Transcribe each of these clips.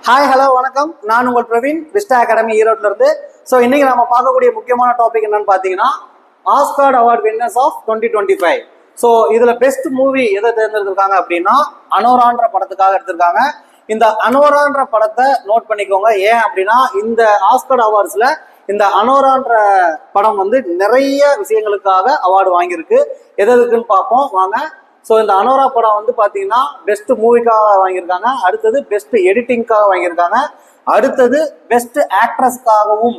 Hi hello வணக்கம். நான் உங்கள் பிரவீன், விஸ்டா அகாடமி ஈரோட்ல இருந்து. ஸோ இன்னைக்கு நம்ம பார்க்கக்கூடிய முக்கியமான டாபிக் என்னன்னு பார்த்தீங்கன்னா Oscar award winners of 2025. So இதுல பெஸ்ட் மூவி எதை தேர்ந்தெடுத்திருக்காங்க அப்படின்னா அனோரான்ற படத்துக்காக எடுத்திருக்காங்க. இந்த அனோரான்ற படத்தை நோட் பண்ணிக்கோங்க. ஏன் அப்படின்னா இந்த ஆஸ்கார் அவார்ட்ஸ்ல இந்த அனோரான்ற படம் வந்து நிறைய விஷயங்களுக்காக அவார்டு வாங்கியிருக்கு. எதுக்குன்னு பார்ப்போம் வாங்க. ஸோ இந்த அனோரா படம் வந்து பார்த்தீங்கன்னா பெஸ்ட் மூவிக்காக வாங்கியிருக்காங்க, அடுத்தது பெஸ்ட் எடிட்டிங்காக வாங்கியிருக்காங்க, அடுத்தது பெஸ்ட் ஆக்ட்ரஸ்க்காகவும்,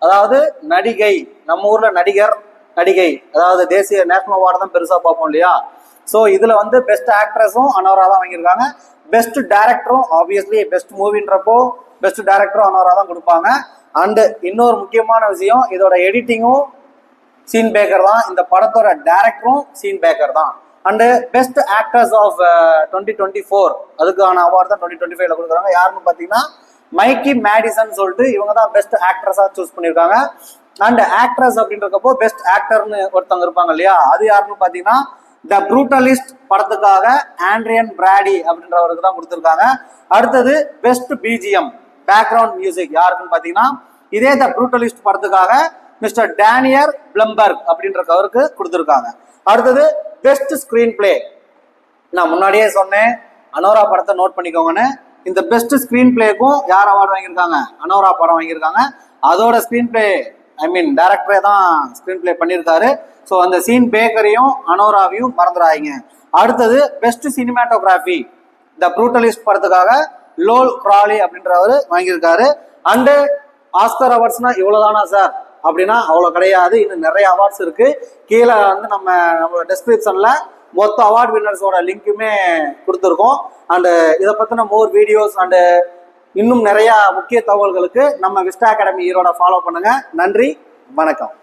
அதாவது நடிகை, நம்ம ஊர்ல நடிகர் நடிகை, அதாவது தேசிய நேஷனல் அவார்டு தான் பெருசாக பார்ப்போம் இல்லையா. ஸோ இதில் வந்து பெஸ்ட் ஆக்ட்ரஸும் அனோரா தான் வாங்கியிருக்காங்க. பெஸ்ட் டைரக்டரும் ஆப்வியஸ்லி பெஸ்ட் மூவின்றப்போ பெஸ்ட் டைரக்டரும் அனோரா தான் கொடுப்பாங்க. அண்டு இன்னொரு முக்கியமான விஷயம், இதோட எடிட்டிங்கும் சீன் பேக்கர் தான், இந்த படத்தோட டைரக்டரும் சீன் பேக்கர் தான். அண்டு பெஸ்ட் ஆக்டர்ஸ் ஆஃப் 2024 அதுக்கான அவார்டு தான் 2025ல கொடுக்குறாங்க. யாருன்னு பார்த்தீங்கன்னா மைக்கி மேடிசன் சொல்லிட்டு இவங்க தான் பெஸ்ட் ஆக்ட்ரஸா சூஸ் பண்ணியிருக்காங்க. அண்ட் ஆக்ட்ரஸ் அப்படின்றப்போ பெஸ்ட் ஆக்டர்னு ஒருத்தவங்க இருப்பாங்க இல்லையா, அது யாருன்னு பார்த்தீங்கன்னா த ப்ரூட்டலிஸ்ட் படத்துக்காக ஆண்ட்ரியன் பிராடி அப்படின்றவருக்கு தான் கொடுத்துருக்காங்க. அடுத்தது பெஸ்ட் பிஜிஎம் பேக்ரவுண்ட் மியூசிக் யாருக்குன்னு பார்த்தீங்கன்னா இதே த ப்ரூட்டலிஸ்ட் படத்துக்காக மிஸ்டர் டேனியர் பிளம்பர்க் அப்படின்றவருக்கு கொடுத்துருக்காங்க. அடுத்தது பெஸ்ட் ஸ்கிரீன் பிளே, நான் முன்னாடியே சொன்னேன் அனோரா படத்தை நோட் பண்ணிக்கோங்கன்னு. இந்த பெஸ்ட் ஸ்கிரீன் பிளேக்கும் யார் அவார்டு வாங்கியிருக்காங்க? அனோரா படம் வாங்கியிருக்காங்க. அதோட ஸ்கிரீன் பிளே டைரக்டரே தான் ஸ்கிரீன் பிளே பண்ணியிருக்காரு. ஸோ அந்த சீன் பேக்கரையும் அனோராவையும் மறந்துடாதீங்க. அடுத்தது பெஸ்ட் சினிமாட்டோகிராஃபி த ப்ரூட்டலிஸ்ட் படத்துக்காக லோல் கிராலி அப்படின்றவர் வாங்கியிருக்காரு. அண்டு ஆஸ்கர் அவார்ட்ஸ்னா இவ்வளவுதானா சார் அப்படின்னா அவ்வளோ கிடையாது, இன்னும் நிறைய அவார்ட்ஸ் இருக்கு. கீழே வந்து நம்மளோட டெஸ்கிரிப்ஷன்ல மொத்த அவார்ட் வின்னர்ஸோட லிங்க்குமே கொடுத்துருக்கோம். அண்டு இதை பற்றின மோர் வீடியோஸ் அண்டு இன்னும் நிறைய முக்கிய தகவல்களுக்கு நம்ம விஸ்டா அகாடமி ஈரோட ஃபாலோ பண்ணுங்க. நன்றி, வணக்கம்.